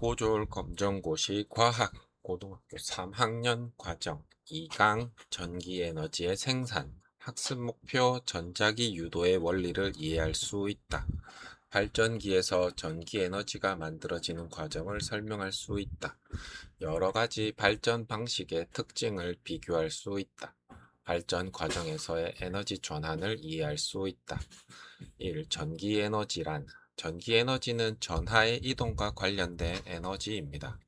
고졸 검정고시 과학 고등학교 3학년 과정 2강 전기에너지의 생산 학습 목표 전자기 유도의 원리를 이해할 수 있다. 발전기에서 전기에너지가 만들어지는 과정을 설명할 수 있다. 여러 가지 발전 방식의 특징을 비교할 수 있다. 발전 과정에서의 에너지 전환을 이해할 수 있다. 1. 전기에너지란 전기에너지는 전하의 이동과 관련된 에너지입니다.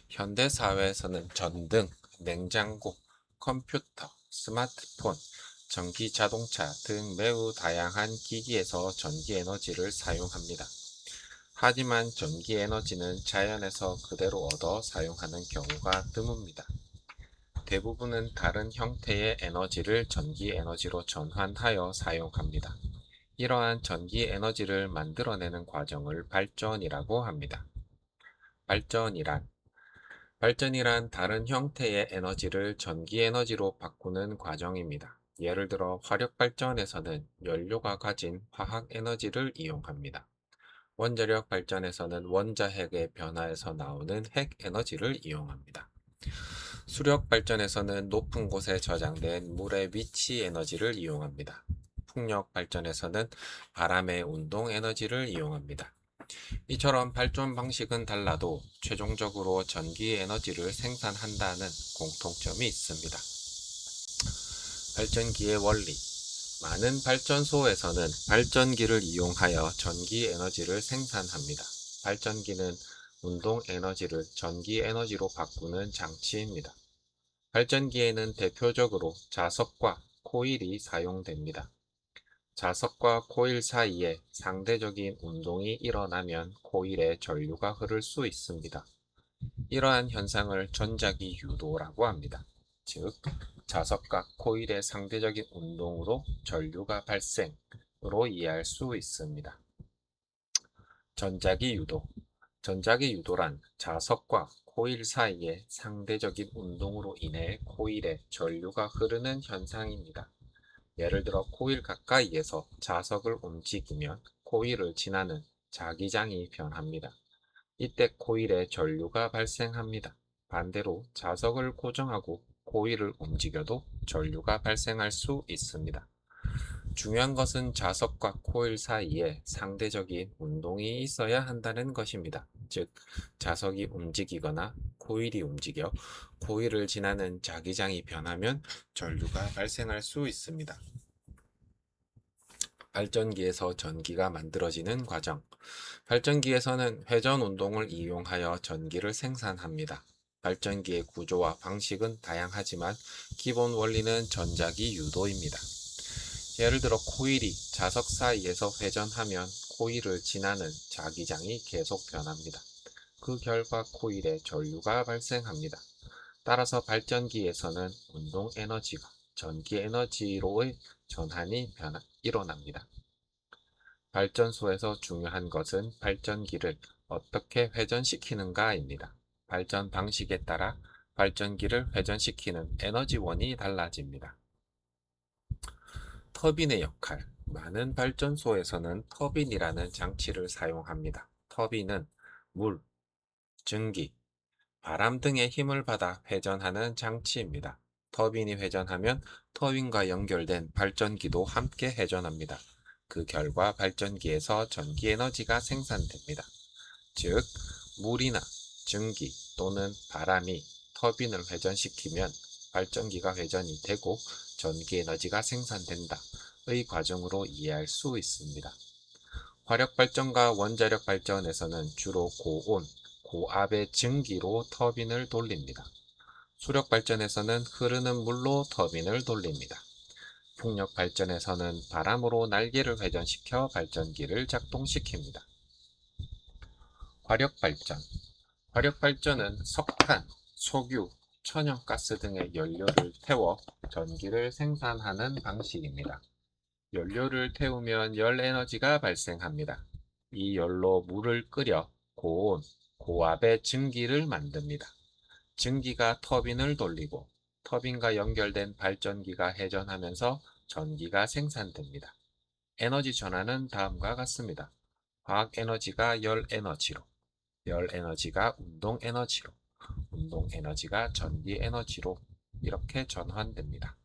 현대 사회에서는 전등, 냉장고, 컴퓨터, 스마트폰, 전기 자동차 등 매우 다양한 기기에서 전기 에너지를 사용합니다. 하지만 전기 에너지는 자연에서 그대로 얻어 사용하는 경우가 드뭅니다. 대부분은 다른 형태의 에너지를 전기 에너지로 전환하여 사용합니다. 이러한 전기 에너지를 만들어내는 과정을 발전이라고 합니다. 발전이란 발전이란 다른 형태의 에너지를 전기 에너지로 바꾸는 과정입니다. 예를 들어 화력 발전에서는 연료가 가진 화학 에너지를 이용합니다. 원자력 발전에서는 원자핵의 변화에서 나오는 핵 에너지를 이용합니다. 수력 발전에서는 높은 곳에 저장된 물의 위치 에너지를 이용합니다. 풍력 발전에서는 바람의 운동 에너지를 이용합니다. 이처럼 발전 방식은 달라도 최종적으로 전기 에너지를 생산한다는 공통점이 있습니다. 발전기의 원리 많은 발전소에서는 발전기를 이용하여 전기 에너지를 생산합니다. 발전기는 운동 에너지를 전기 에너지로 바꾸는 장치입니다. 발전기에는 대표적으로 자석과 코일이 사용됩니다. 자석과 코일 사이에 상대적인 운동이 일어나면 코일에 전류가 흐를 수 있습니다. 이러한 현상을 전자기 유도라고 합니다. 즉, 자석과 코일의 상대적인 운동으로 전류가 발생으로 이해할 수 있습니다. 전자기 유도 전자기 유도란 자석과 코일 사이의 상대적인 운동으로 인해 코일에 전류가 흐르는 현상입니다. 예를 들어 코일 가까이에서 자석을 움직이면 코일을 지나는 자기장이 변합니다. 이때 코일에 전류가 발생합니다. 반대로 자석을 고정하고 코일을 움직여도 전류가 발생할 수 있습니다. 중요한 것은 자석과 코일 사이에 상대적인 운동이 있어야 한다는 것입니다. 즉, 자석이 움직이거나 코일이 움직여 코일을 지나는 자기장이 변하면 전류가 발생할 수 있습니다. 발전기에서 전기가 만들어지는 과정. 발전기에서는 회전 운동을 이용하여 전기를 생산합니다. 발전기의 구조와 방식은 다양하지만 기본 원리는 전자기 유도입니다. 예를 들어 코일이 자석 사이에서 회전하면 코일을 지나는 자기장이 계속 변합니다. 그 결과 코일에 전류가 발생합니다. 따라서 발전기에서는 운동 에너지가 전기 에너지로의 전환이 일어납니다. 발전소에서 중요한 것은 발전기를 어떻게 회전시키는가입니다. 발전 방식에 따라 발전기를 회전시키는 에너지원이 달라집니다. 터빈의 역할. 많은 발전소에서는 터빈이라는 장치를 사용합니다. 터빈은 물, 증기, 바람 등의 힘을 받아 회전하는 장치입니다. 터빈이 회전하면 터빈과 연결된 발전기도 함께 회전합니다. 그 결과 발전기에서 전기 에너지가 생산됩니다. 즉, 물이나 증기 또는 바람이 터빈을 회전시키면 발전기가 회전이 되고 전기 에너지가 생산된다의 과정으로 이해할 수 있습니다. 화력 발전과 원자력 발전에서는 주로 고온, 고압의 증기로 터빈을 돌립니다. 수력 발전에서는 흐르는 물로 터빈을 돌립니다. 풍력 발전에서는 바람으로 날개를 회전시켜 발전기를 작동시킵니다. 화력 발전. 화력 발전은 석탄, 석유, 천연가스 등의 연료를 태워 전기를 생산하는 방식입니다. 연료를 태우면 열 에너지가 발생합니다. 이 열로 물을 끓여 고온, 고압의 증기를 만듭니다. 증기가 터빈을 돌리고 터빈과 연결된 발전기가 회전하면서 전기가 생산됩니다. 에너지 전환은 다음과 같습니다. 화학 에너지가 열 에너지로, 열 에너지가 운동 에너지로, 운동 에너지가 전기 에너지로 이렇게 전환됩니다.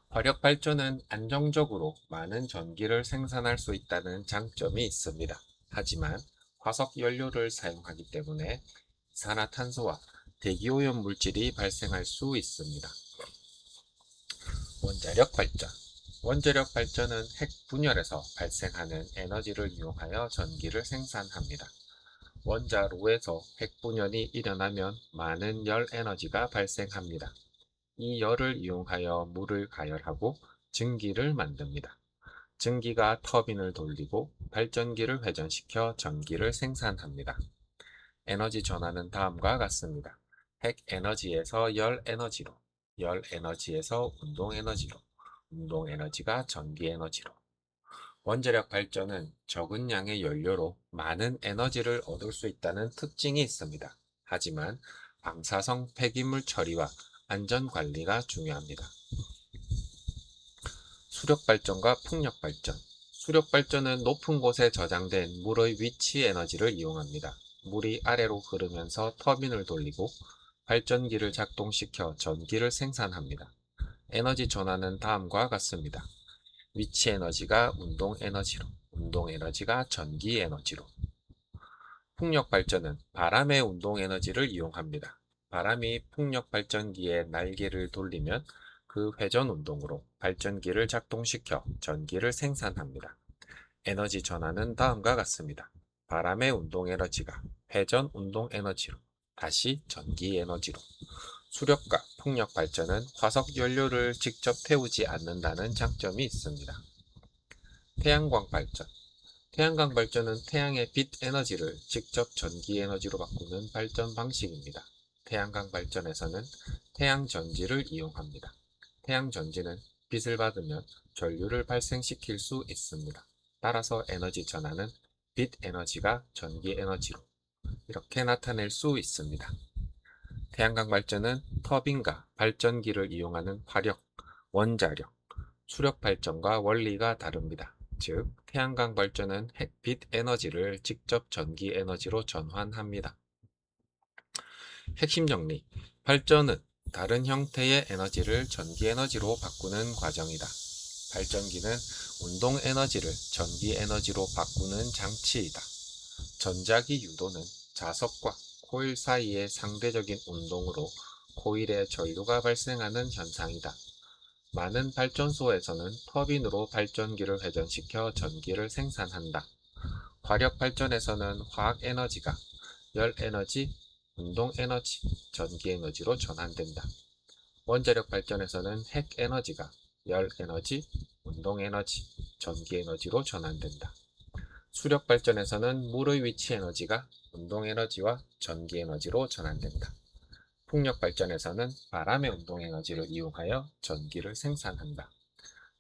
화력 발전은 안정적으로 많은 전기를 생산할 수 있다는 장점이 있습니다. 하지만 화석 연료를 사용하기 때문에 이산화탄소와 대기오염 물질이 발생할 수 있습니다. 원자력 발전. 원자력 발전은 핵 분열에서 발생하는 에너지를 이용하여 전기를 생산합니다. 원자로에서 핵 분열이 일어나면 많은 열 에너지가 발생합니다. 이 열을 이용하여 물을 가열하고 증기를 만듭니다. 증기가 터빈을 돌리고 발전기를 회전시켜 전기를 생산합니다. 에너지 전환은 다음과 같습니다. 핵 에너지에서 열 에너지로, 열 에너지에서 운동 에너지로, 운동 에너지가 전기 에너지로. 원자력 발전은 적은 양의 연료로 많은 에너지를 얻을 수 있다는 특징이 있습니다. 하지만 방사성 폐기물 처리와 안전 관리가 중요합니다. 수력 발전과 풍력 발전. 수력 발전은 높은 곳에 저장된 물의 위치 에너지를 이용합니다. 물이 아래로 흐르면서 터빈을 돌리고 발전기를 작동시켜 전기를 생산합니다. 에너지 전환은 다음과 같습니다. 위치 에너지가 운동 에너지로, 운동 에너지가 전기 에너지로. 풍력 발전은 바람의 운동 에너지를 이용합니다. 바람이 풍력 발전기의 날개를 돌리면 그 회전 운동으로 발전기를 작동시켜 전기를 생산합니다. 에너지 전환은 다음과 같습니다. 바람의 운동 에너지가 회전 운동 에너지로, 다시 전기 에너지로. 수력과 풍력 발전은 화석 연료를 직접 태우지 않는다는 장점이 있습니다. 태양광 발전. 태양광 발전은 태양의 빛 에너지를 직접 전기 에너지로 바꾸는 발전 방식입니다. 태양광 발전에서는 태양 전지를 이용합니다. 태양 전지는 빛을 받으면 전류를 발생시킬 수 있습니다. 따라서 에너지 전환은 빛 에너지가 전기 에너지로 이렇게 나타낼 수 있습니다. 태양광 발전은 터빈과 발전기를 이용하는 화력, 원자력, 수력 발전과 원리가 다릅니다. 즉, 태양광 발전은 햇빛 에너지를 직접 전기 에너지로 전환합니다. 핵심 정리. 발전은 다른 형태의 에너지를 전기 에너지로 바꾸는 과정이다. 발전기는 운동 에너지를 전기 에너지로 바꾸는 장치이다. 전자기 유도는 자석과 코일 사이의 상대적인 운동으로 코일에 전류가 발생하는 현상이다. 많은 발전소에서는 터빈으로 발전기를 회전시켜 전기를 생산한다. 화력 발전에서는 화학 에너지가 열 에너지, 운동 에너지, 전기 에너지로 전환된다. 원자력 발전에서는 핵 에너지가 열 에너지, 운동 에너지, 전기 에너지로 전환된다. 수력 발전에서는 물의 위치 에너지가 운동 에너지와 전기 에너지로 전환된다. 풍력 발전에서는 바람의 운동 에너지를 이용하여 전기를 생산한다.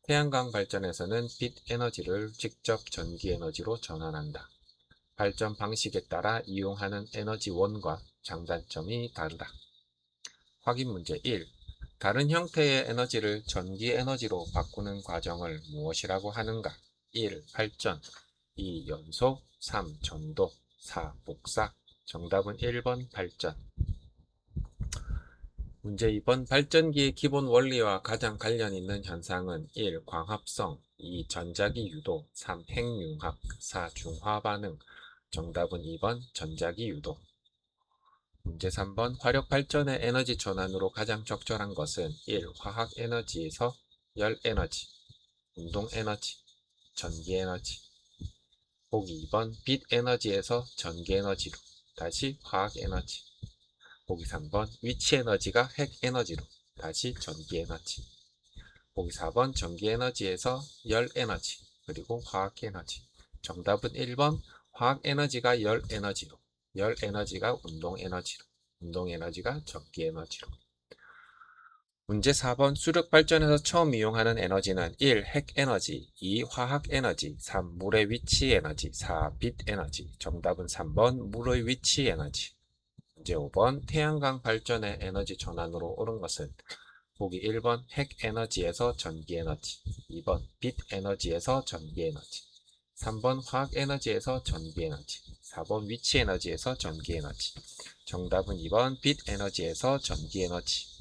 태양광 발전에서는 빛 에너지를 직접 전기 에너지로 전환한다. 발전 방식에 따라 이용하는 에너지원과 장단점이 다르다. 확인 문제 1. 다른 형태의 에너지를 전기 에너지로 바꾸는 과정을 무엇이라고 하는가? 1. 발전, 2. 연소, 3. 전도, 4. 복사. 정답은 1번 발전. 문제 2번 발전기의 기본 원리와 가장 관련 있는 현상은 1. 광합성, 2. 전자기 유도, 3. 핵융합, 4. 중화 반응. 정답은 2번 전자기 유도. 문제 3번 화력 발전의 에너지 전환으로 가장 적절한 것은 1. 화학 에너지에서 열 에너지, 운동 에너지, 전기 에너지. 보기 2번 빛 에너지에서 전기 에너지로, 다시 화학 에너지. 보기 3번 위치 에너지가 핵 에너지로, 다시 전기 에너지. 보기 4번 전기 에너지에서 열 에너지, 그리고 화학 에너지. 정답은 1번 화학 에너지가 열 에너지로, 열 에너지가 운동 에너지로, 운동 에너지가 전기 에너지로. 문제 4번 수력 발전에서 처음 이용하는 에너지는 1. 핵 에너지, 2. 화학 에너지, 3. 물의 위치 에너지, 4. 빛 에너지. 정답은 3번 물의 위치 에너지. 문제 5번 태양광 발전의 에너지 전환으로 옳은 것은 보기 1번 핵 에너지에서 전기 에너지, 2번 빛 에너지에서 전기 에너지, 3번 화학 에너지에서 전기 에너지, 4번 위치 에너지에서 전기 에너지. 정답은 2번 빛 에너지에서 전기 에너지.